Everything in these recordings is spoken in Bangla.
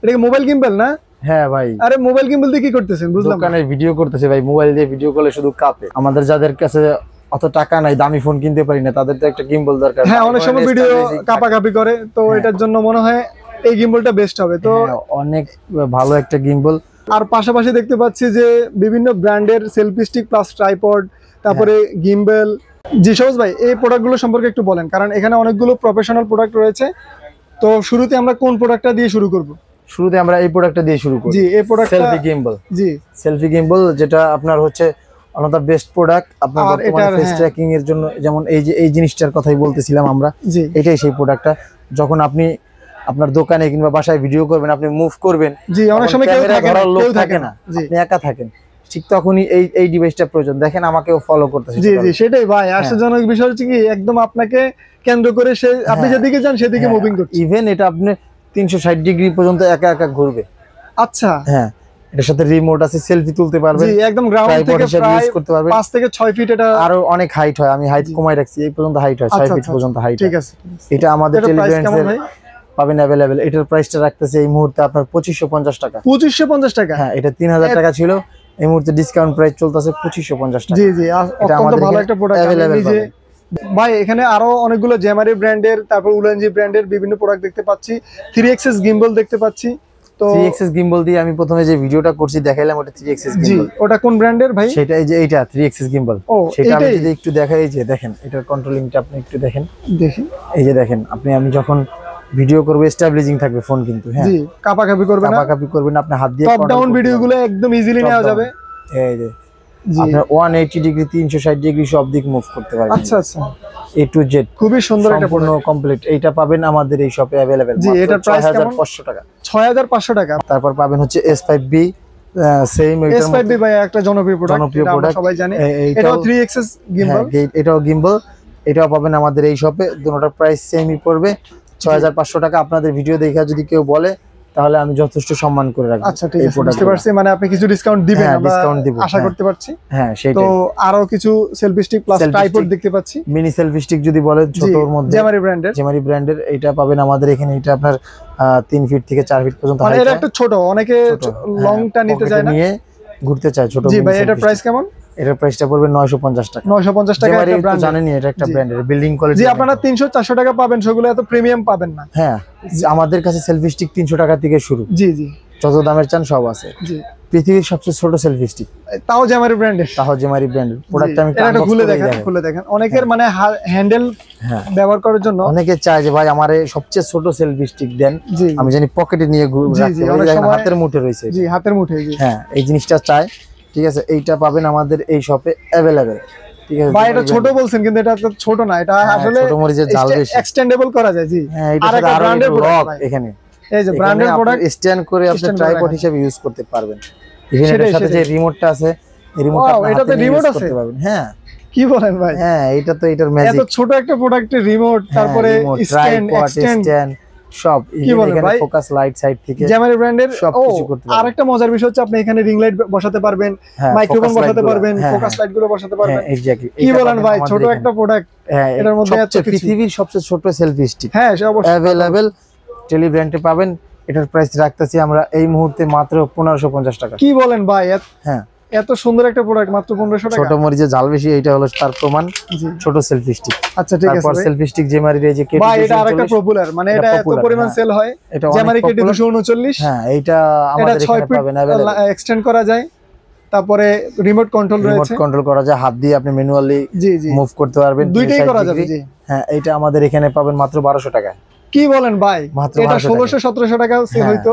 এটা কি মোবাইল গিম্বল না? হ্যাঁ ভাই। আরে মোবাইল গিম্বল দিয়ে কি করতেছেন বুঝলাম না। দোকানে ভিডিও করতেছে ভাই, মোবাইল দিয়ে ভিডিও করলে শুধু কাঁপে। আমাদের যাদের কাছে অত টাকা নাই, দামি ফোন কিনতে পারি না, তাদের তো একটা গিম্বল দরকার। হ্যাঁ, অনেক সময় ভিডিও কাঁপাকাঁপি করে, তো এটার জন্য মনে হয় এই গিম্বলটা বেস্ট হবে। তো অনেক ভালো একটা গিম্বল। আর পাশাপাশি দেখতে পাচ্ছি যে বিভিন্ন ব্র্যান্ডের সেলফি স্টিক প্লাস ট্রাইপড, তারপরে গিম্বল। জি সবুজ ভাই, এই প্রোডাক্টগুলো সম্পর্কে একটু বলেন, কারণ এখানে অনেকগুলো প্রফেশনাল প্রোডাক্ট রয়েছে। তো শুরুতে আমরা কোন প্রোডাক্টটা দিয়ে শুরু করব? শুরুতে আমরা এই প্রোডাক্টটা দিয়ে শুরু করি। জি, এই প্রোডাক্ট সেলফি গিম্বল। জি, সেলফি গিম্বল, যেটা আপনার হচ্ছে one of the best product আপনার বর্তমানে ফেস ট্র্যাকিং এর জন্য। যেমন এই যে এই জিনিসটার কথাই বলতেছিলাম আমরা, এটাই সেই প্রোডাক্টটা। যখন আপনি আপনার দোকানে কিংবা বাসায় ভিডিও করবেন, আপনি মুভ করবেন, জি, অনেক সময় কেউ থাকে না, আপনি একা থাকেন, ঠিক তখনই এই ডিভাইসটা প্রয়োজন। দেখেন আমাকেও ফলো করতেছে। জি জি, সেটাই ভাই। আশ্চর্যজনক বিষয় হচ্ছে কি, একদম আপনাকে কেন্দ্র করে সে আপনি যেদিকে যান সেদিকে মুভিং করছে। ইভেন এটা আপনি 360 ডিগ্রি পর্যন্ত একা একা ঘুরবে। আচ্ছা, হ্যাঁ, এটার সাথে রিমোট আছে, সেলফি তুলতে পারবেন। জি, একদম গ্রাউন্ড থেকে প্রায় করতে পারবেন 5 থেকে 6 ফিট। এটা আরো অনেক হাইট হয়, আমি হাইট কমাই রাখছি, এই পর্যন্ত হাইট হয় 6 ফিট পর্যন্ত হাইট। ঠিক আছে, এটা আমাদের টেলিগ্রামে পাবেন अवेलेबल। এটার প্রাইসটা রাখতেছে এই মুহূর্তে আপনার 2550 টাকা। 2550 টাকা? হ্যাঁ, এটা 3000 টাকা ছিল, এই মুহূর্তে ডিসকাউন্ট প্রাইস চলতেছে 2550 টাকা। জি জি, এটা আমাদের ভালো একটা প্রোডাক্ট अवेलेबल ভাই। এখানে আরো অনেকগুলো জেমারি ব্র্যান্ডের, তারপর উলানজি ব্র্যান্ডের বিভিন্ন প্রোডাক্ট দেখতে পাচ্ছি। 3 এক্সেস গিম্বল দেখতে পাচ্ছি। তো 3 এক্সেস গিম্বল দিয়ে আমি প্রথমে যে ভিডিওটা করছি দেখাইলাম, ওটা 3 এক্সেস গিম্বল। জি, ওটা কোন ব্র্যান্ডের ভাই? সেটা এই যে এইটা 3 এক্সেস গিম্বল। সেটা আমি যদি একটু দেখাই, এই যে দেখেন এটার কন্ট্রোলিংটা আপনি একটু দেখেন। দেখেন, এই যে দেখেন, আমি যখন ভিডিও করব স্টেবিলাইজিং থাকবে ফোন, কিন্তু হ্যাঁ জি, কাঁপাকাঁপি করবে না, কাঁপাকাঁপি করবে না, আপনি হাত দিয়ে টপ ডাউন ভিডিওগুলো একদম ইজিলি নেওয়া যাবে। এই যে আপনি 180 ডিগ্রি 360 ডিগ্রি সব দিক মুভ করতে পারবেন। আচ্ছা আচ্ছা, A to Z খুবই সুন্দর একটা সম্পূর্ণ কমপ্লিট। এইটা পাবেন আমাদের এই শপে अवेलेबल। জি, এটার প্রাইস কেমন? 6500 টাকা। 6500 টাকা। তারপর পাবেন hচ্ছে S5B, সেম এটার S5B ভাই একটা জনপ্রিয় প্রোডাক্ট, এটা আমরা সবাই জানি। এটাও 3 এক্সেস গিম্বল। এটাও গিম্বল, এটাও পাবেন আমাদের এই শপে। দুটোটার প্রাইস সেমই পড়বে 6500 টাকা। আপনাদের ভিডিও দেখে যদি কেউ বলে, তাহলে আমি যথেষ্ট সম্মান করে রাখবো। আচ্ছা, ঠিক আছে, বুঝতে পারছি। মানে আপনি কিছু ডিসকাউন্ট দিবেন, আমরা আশা করতে পারছি। হ্যাঁ, সেটাই। তো আরো কিছু সেলফি স্টিক প্লাস ট্রাইপড দেখতে পাচ্ছি। মিনি সেলফি স্টিক যদি বলেন, ছোটর মধ্যে জেমারি ব্র্যান্ডের এটা পাবেন আমাদের এখানে। এটা আপনার 3 ফিট থেকে 4 ফিট পর্যন্ত হাইট। এটা একটু ছোট, অনেকে লংটা নিতে চায় না, নিয়ে ঘুরতে চায় ছোট। জি ভাই, এটার প্রাইস কেমন? এটার প্রাইসটা পড়বে 950 টাকা। 950 টাকা একটা ব্র্যান্ড, জানেনই এটা একটা ব্র্যান্ডের বিল্ডিং কোয়ালিটি। জি, আপনারা 300-400 টাকা পাবেন, সেগুলো এত প্রিমিয়াম পাবেন না। হ্যাঁ, আমাদের কাছে সেলফি স্টিক 300 টাকা থেকে শুরু। জি জি, যত দামের চান সব আছে। জি, পৃথিবীর সবচেয়ে ছোট সেলফি স্টিক, তাও জেমারি ব্র্যান্ডের। প্রোডাক্ট আমি এটা খুলে দেখেন। অনেকের মানে হ্যান্ডেল ব্যবহার করার জন্য অনেকে চায় যে ভাই আমার সবচেয়ে ছোট সেলফি স্টিক দেন, আমি জানি পকেটে নিয়ে রাখতে পারি, হাতের মুঠে রয়েছে। জি, হাতের মুঠে। হ্যাঁ, এই জিনিসটা চায়। ঠিক আছে, এইটা পাবেন আমাদের এই শপে अवेलेबल। ঠিক আছে ভাই, এটা ছোট বলছেন, কিন্তু এটা তো ছোট না, এটা আসলে ছোট মরিচের জাল বেশি, এক্সটেন্ডেবল করা যায়। জি, হ্যাঁ, এটা আরো ব্র্যান্ডের প্রোডাক্ট এখানে। এই যে ব্র্যান্ডের প্রোডাক্ট স্ট্যান্ড করে আপনি ট্রাইপড হিসেবে ইউজ করতে পারবেন। এর সাথে যে রিমোটটা আছে, এই রিমোটটা আপনি এটাতে রিমোট আছে পাবেন। হ্যাঁ, কি বলেন ভাই? হ্যাঁ, এটা তো এটার ম্যাজিক। এত ছোট একটা প্রোডাক্টের রিমোট, তারপরে স্ট্যান্ড, এক্সটেন্ড সব। এখানে ফোকাস লাইট সাইড থেকে জেমারি ব্র্যান্ডের সব কিছু করতে পারবেন। আরেকটা মজার বিষয় হচ্ছে, আপনি এখানে রিং লাইট বসাতে পারবেন, মাইক্রোফোন বসাতে পারবেন, ফোকাস লাইট গুলো বসাতে পারবেন। এক্স্যাক্টলি, কি বলেন ভাই? ছোট একটা প্রোডাক্ট, এটার মধ্যে এত কিছু। পৃথিবীর সবচেয়ে ছোট সেলফি স্টিক, হ্যাঁ, সে অবশ্যই अवेलेबल টেলি ব্র্যান্ডে পাবেন। এটার প্রাইস রাখতেছি আমরা এই মুহূর্তে মাত্র 1550 টাকা। কি বলেন ভাই? হ্যাঁ, এত সুন্দর একটা প্রোডাক্ট মাত্র 1500 টাকা। ছোট মরিচের জাল বেশি, এটা হলো তার প্রমাণ। ছোট সেলফি স্টিক। আচ্ছা, ঠিক আছে। তারপর সেলফি স্টিক জেমারি এই যে কেটি, ভাই এটা আরেকটা পপুলার, মানে এটা এত পরিমাণ সেল হয়। জেমারি কেটি 239। হ্যাঁ, এটা আমাদের এখানে পাবেন अवेलेबल। এক্সটেন্ড করা যায়, তারপরে রিমোট কন্ট্রোল রয়েছে, রিমোট কন্ট্রোল করা যায়, হাত দিয়ে আপনি ম্যানুয়ালি মুভ করতে পারবেন, দুইটাই করা যাবে। জি, হ্যাঁ, এটা আমাদের এখানে পাবেন মাত্র 1200 টাকা। কি বলেন ভাই? এটা 1600-1700 টাকা সেল হইতো,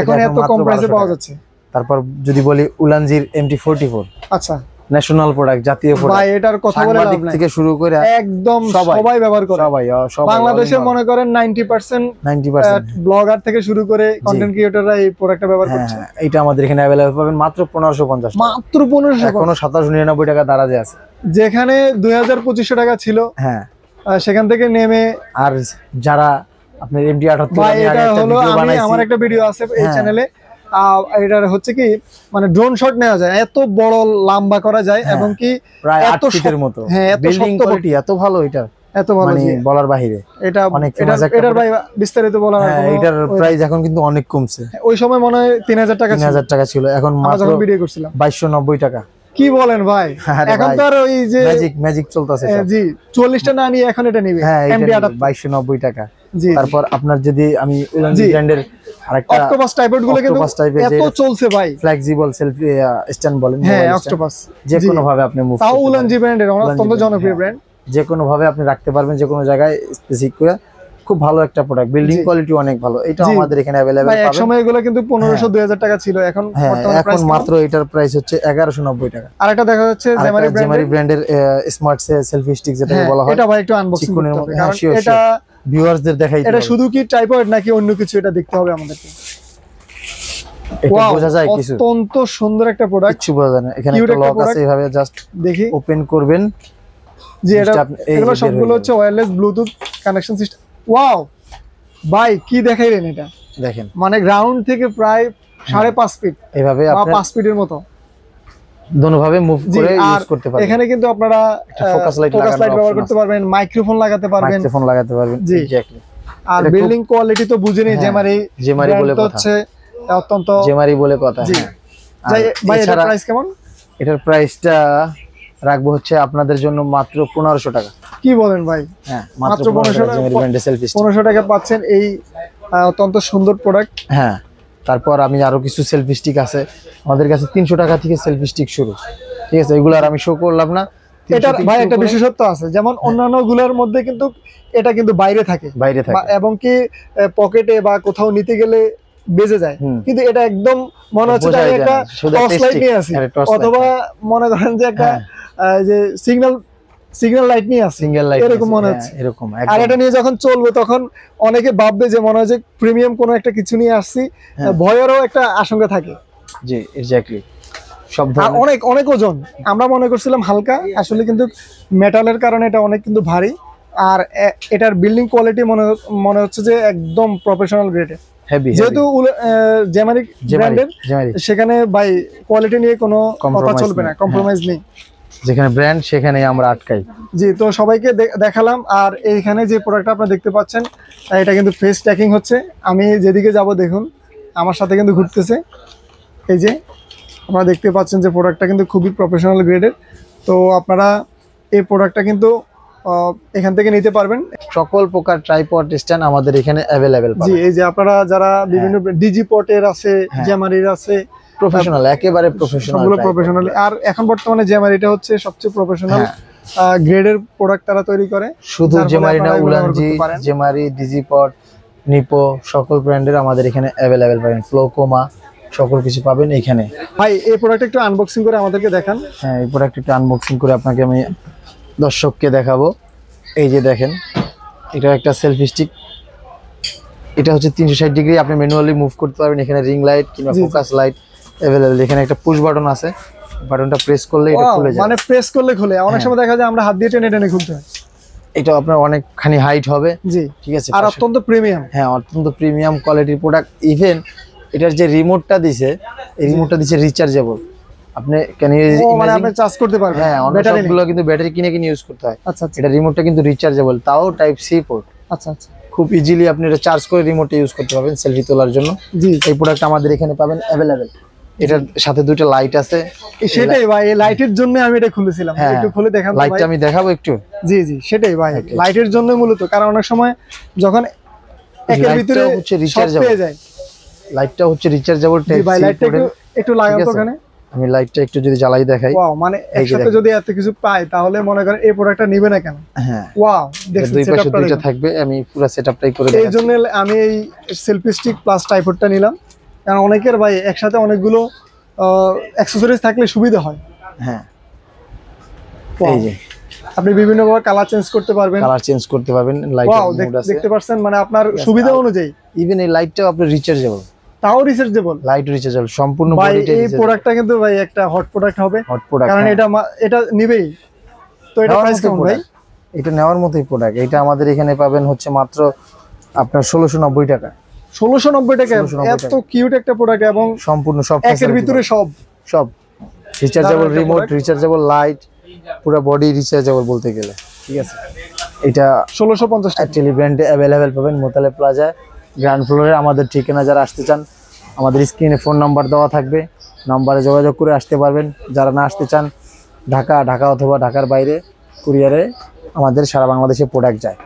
এখন এত কম প্রাইসে পাওয়া যাচ্ছে। তারপর যদি বলি উলানজির MT44, আচ্ছা, ন্যাশনাল প্রোডাক্ট, জাতীয় প্রোডাক্ট। ভাই এটার কথা বলে লাভ নাই, থেকে শুরু করে একদম সবাই ব্যবহার করে। সবাই বাংলাদেশে মনে করেন 90% ব্লগার থেকে শুরু করে কন্টেন্ট ক্রিয়েটররা এই প্রোডাক্টটা ব্যবহার করছে। এটা আমাদের এখানে अवेलेबल পাবেন মাত্র 1550 টাকা। মাত্র 1500 টাকা। কোনো 2799 টাকা দারাজে আছে, যেখানে 2000-2500 টাকা ছিল। হ্যাঁ, সেখান থেকে নেমে। আর যারা আপনার MT78, ভাই এটা হলো আমার একটা ভিডিও আছে এই চ্যানেলে, এটা হচ্ছে কি মানে ড্রোন শট নেওয়া যায়, এত বড় লম্বা করা যায়, এবং কি প্রায় 8 ফিটের মতো। হ্যাঁ, এত বিল্ডিং কোয়ালিটি এত ভালো, এটা এত ভালো, মানে বলার বাহিরে। এটা অনেক এটার ভাই বিস্তারিত বলা হয়। এটার প্রাইস এখন কিন্তু অনেক কমছে। ওই সময় মনে হয় 3000 টাকা 3000 টাকা ছিল, এখন মাত্র ভিডিও করছিলাম 2290 টাকা। কি বলেন ভাই? এখন তো আর ওই যে ম্যাজিক চলতেছে জি 40টা না নিয়ে এখন এটা নিবে এমডি 2290 টাকা। তারপর আপনার যদি আমি উলানজি ব্র্যান্ডের আরেকটা অক্টোপাস টাইপের গুলো কিন্তু এত চলছে ভাই, ফ্লেক্সিবল সেলফি স্ট্যান্ড বলেন, হ্যাঁ অক্টোপাস যে কোনো ভাবে আপনি মুভ তাও উলানজি ব্র্যান্ডের অত্যন্ত জনপ্রিয় ব্র্যান্ড, যে কোনো ভাবে আপনি রাখতে পারবেন, যে কোনো জায়গায় স্পেসিফিক করে। খুব ভালো একটা প্রোডাক্ট, বিল্ডিং কোয়ালিটি অনেক ভালো। এটা আমাদের এখানে अवेलेबल পাবেন। এক সময় এগুলো কিন্তু 1500 2000 টাকা ছিল, এখন বর্তমানে প্রাইস মাত্র এটার প্রাইস হচ্ছে 1190 টাকা। আর এটা দেখা যাচ্ছে জেমারি ব্র্যান্ডের স্মার্ট সেলফি স্টিক যেটা বলা হয়, এটা ভাই একটু আনবক্সিং করতে হবে, কারণ এটা ভিউয়ারদের দেখাই দিই। এটা শুধু কি ট্রাইপড নাকি অন্য কিছু, এটা দেখতে হবে আমাদেরকে। এটা বোঝা যায় কিছু, অত্যন্ত সুন্দর একটা প্রোডাক্ট, কিছু বোঝা যায় না। এখানে একটা লক আছে, এইভাবে জাস্ট দেখি ওপেন করবেন। জি এটা এগুলো সবগুলো হচ্ছে wireless Bluetooth connection system. Wow ভাই কি দেখাইলেন এটা, দেখেন মানে গ্রাউন্ড থেকে প্রায় 5.5 ফিট এইভাবে আপনি 5 ফিটের মতো দোনোভাবে মুভ করে ইউজ করতে পারবেন। এখানে কিন্তু আপনারা ফোকাস লাইট ব্যবহার করতে পারবেন, মাইক্রোফোন লাগাতে পারবেন, জি এক্স্যাক্টলি। আর বিল্ডিং কোয়ালিটি তো বুঝেনি, জেমারি বলে কথা হচ্ছে অত্যন্ত জেমারি বলে কথা। ভাই এটার প্রাইস কেমন? এটার প্রাইসটা রাখবো হচ্ছে আপনাদের জন্য মাত্র 1500 টাকা। কি বলেন ভাই? হ্যাঁ মাত্র 1500 টাকা জেমারি ব্র্যান্ডের সেলফি স্টিক, 1500 টাকা পাচ্ছেন এই অত্যন্ত সুন্দর প্রোডাক্ট। হ্যাঁ তারপর আমি আরো কিছু সেলফি স্টিক আছে আমাদের কাছে, 300 টাকা থেকে সেলফি স্টিক শুরু, ঠিক আছে? এগুলো আর আমি শো করলাম না। এটা ভাই একটা বিশেষত্ব আছে, যেমন অন্যান্য গুলোর মধ্যে কিন্তু এটা কিন্তু বাইরে থাকে এবং কি পকেটে বা কোথাও নিতে গেলে বেজে যায়, কিন্তু এটা একদম মনে হচ্ছে একটা টর্চ লাইট নিয়ে আছে, অথবা মনে করেন যে একটা যে সিগন্যাল লাইট নিয়ে আছে, এরকম মনে হচ্ছে এরকম। আর এটা নিয়ে যখন চলবে তখন অনেকে ভাববে যে মনে হয় যে প্রিমিয়াম কোনো একটা কিছু নিয়ে আসছি, ভয়েরও একটা আশঙ্কা থাকে। জি এক্স্যাক্টলি। সব অনেক অনেক ওজন, আমরা মনে করছিলাম হালকা, আসলে কিন্তু মেটালের কারণে এটা অনেক কিন্তু ভারী। আর এটার বিল্ডিং কোয়ালিটি মনে হচ্ছে যে একদম প্রফেশনাল গ্রেডের, যেহেতু জেমারি ব্র্যান্ডের, সেখানে বাই কোয়ালিটি নিয়ে কোনো কথা চলবে না, কম্প্রোমাইজ নেই। যেখানে ব্র্যান্ড সেখানে আমরা আটকাই। জি তো সবাইকে দেখালাম। আর এইখানে যে প্রোডাক্টটা আপনারা দেখতে পাচ্ছেন এটা কিন্তু ফেস ট্র্যাকিং হচ্ছে। আমি যেদিকে যাব দেখুন আমার সাথে কিন্তু ঘুরতেছে, এই যে আপনারা দেখতে পাচ্ছেন যে প্রোডাক্টটা কিন্তু খুবই প্রফেশনাল গ্রেডের। তো আপনারা এই প্রোডাক্টটা কিন্তু এখান থেকে নিতে পারবেন। সকল প্রকার ট্রাইপড স্ট্যান্ড আমাদের এখানে अवेलेबल পাবেন। জি এই যে আপনারা যারা বিভিন্ন ডিজি পটের আছে, জেমারির আছে, প্রফেশনাল, একেবারে প্রফেশনাল, সবগুলো প্রফেশনাল। আর এখন বর্তমানে জেমারিটা হচ্ছে সবচেয়ে প্রফেশনাল গ্রেডের প্রোডাক্ট তারা তৈরি করে। শুধু জেমারি না, উলানজি, জেমারি, ডিজি পট, নিপো সকল ব্র্যান্ডের আমাদের এখানে अवेलेबल পাবেন। ফ্লোকোমা সকল কিছু পাবেন এখানে। ভাই এই প্রোডাক্ট একটু আনবক্সিং করে আমাদেরকে দেখান। হ্যাঁ এই প্রোডাক্ট একটু আনবক্সিং করে আপনাকে আমি দর্শককে দেখাবো। এই যে দেখেন, এটা একটা সেলফি স্টিক, এটা হচ্ছে 360 ডিগ্রি আপনি ম্যানুয়ালি মুভ করতে পারবেন। এখানে রিং লাইট কিংবা ফোকাস লাইট अवेलेबल। এখানে একটা পুশ বাটন আছে, বাটনটা প্রেস করলে এটা খুলে যায়, মানে প্রেস করলে খুলে। অনেক সময় দেখা যায় আমরা হাত দিয়ে টেনে টেনে খুলতে হয়। এটা আপনার অনেকখানি হাইট হবে, জি ঠিক আছে। আর অত্যন্ত প্রিমিয়াম, হ্যাঁ অত্যন্ত প্রিমিয়াম কোয়ালিটির প্রোডাক্ট। ইভেন এটার যে রিমোটটা দিছে, এই রিমোটটা দিছে রিচার্জেবল। আপনি মানে আপনি চার্জ করতে পারবেন। হ্যাঁ অনেকগুলো কিন্তু ব্যাটারি কিনে ইউজ করতে হয়। আচ্ছা এটা রিমোটটা কিন্তু রিচার্জেবল, তাও টাইপ সি পোর্ট। আচ্ছা আচ্ছা, খুব ইজিলি আপনি এটা চার্জ করে রিমোটে ইউজ করতে পারবেন সেলফি তোলার জন্য। জি এই প্রোডাক্ট আমাদের এখানে পাবেন अवेलेबल। এটার সাথে দুটো লাইট আছে। সেটাই ভাই, এই লাইটের জন্য আমি এটা খুলেছিলাম, একটু খুলে দেখান ভাই। লাইটটা আমি দেখাবো একটু। জি জি সেটাই ভাই, লাইটের জন্য মূলত। কারণ অনেক সময় যখন একের ভিতরে হচ্ছে রিচার্জেবল পেয়ে যায়, লাইটটা হচ্ছে রিচার্জেবল টাইপ সি। ভাই লাইটটা একটু লাগাও তো এখানে, আমি লাইটটা একটু যদি জ্বালাই দেখাই। ওয়াও, মানে একসাথে যদি এত কিছু পাই তাহলে মনে করেন এই প্রোডাক্টটা নিবে না কেন? হ্যাঁ ওয়াও, দেখুন দুই পাশে দুইটা থাকবে। আমি পুরো সেটআপটাই করে দেখাচ্ছি। এইজন্য আমি এই সেলফি স্টিক প্লাস ট্রাইপডটা নিলাম, কারণ অনেকের ভাই একসাথে অনেকগুলো অ্যাকসেসরিজ থাকলে সুবিধা হয়। হ্যাঁ এই যে আপনি বিভিন্ন ভাবে কালার চেঞ্জ করতে পারবেন, লাইটের মোড আছে, দেখতে পাচ্ছেন, মানে আপনার সুবিধা অনুযায়ী। ইভেন এই লাইটটাও আপনি রিচার্জেবল, তাও রিচার্জেবল, লাইট রিচার্জেবল সম্পূর্ণ বডিটা। এই প্রোডাক্টটা কিন্তু ভাই একটা হট প্রোডাক্ট হবে, হট প্রোডাক্ট, কারণ এটা নিবেই। তো এটা প্রাইস কেমন ভাই? এটা নেওয়ার মতোই প্রোডাক্ট। এটা আমাদের এখানে পাবেন হচ্ছে মাত্র আপনার 1690 টাকা। 1690 টাকা, এত কিউট একটা প্রোডাক্ট এবং সম্পূর্ণ সব একের ভিতরে সব রিচার্জেবল রিমোট, রিচার্জেবল লাইট, পুরো বডি রিচার্জেবল বলতে গেলে, ঠিক আছে। এটা 1650 টাকা। অ্যাকচুয়ালি ব্র্যান্ডে অ্যাভেলেবেল পাবেন মোতালে প্লাজা গ্রাউন্ড ফ্লোরে। আমাদের ঠিকানা যারা আসতে চান আমাদের স্ক্রিনে ফোন নাম্বার দেওয়া থাকবে, নাম্বারে যোগাযোগ করে আসতে পারবেন। যারা না আসতে চান ঢাকা অথবা ঢাকার বাইরে কুরিয়ারে আমাদের সারা বাংলাদেশে প্রোডাক্ট যায়।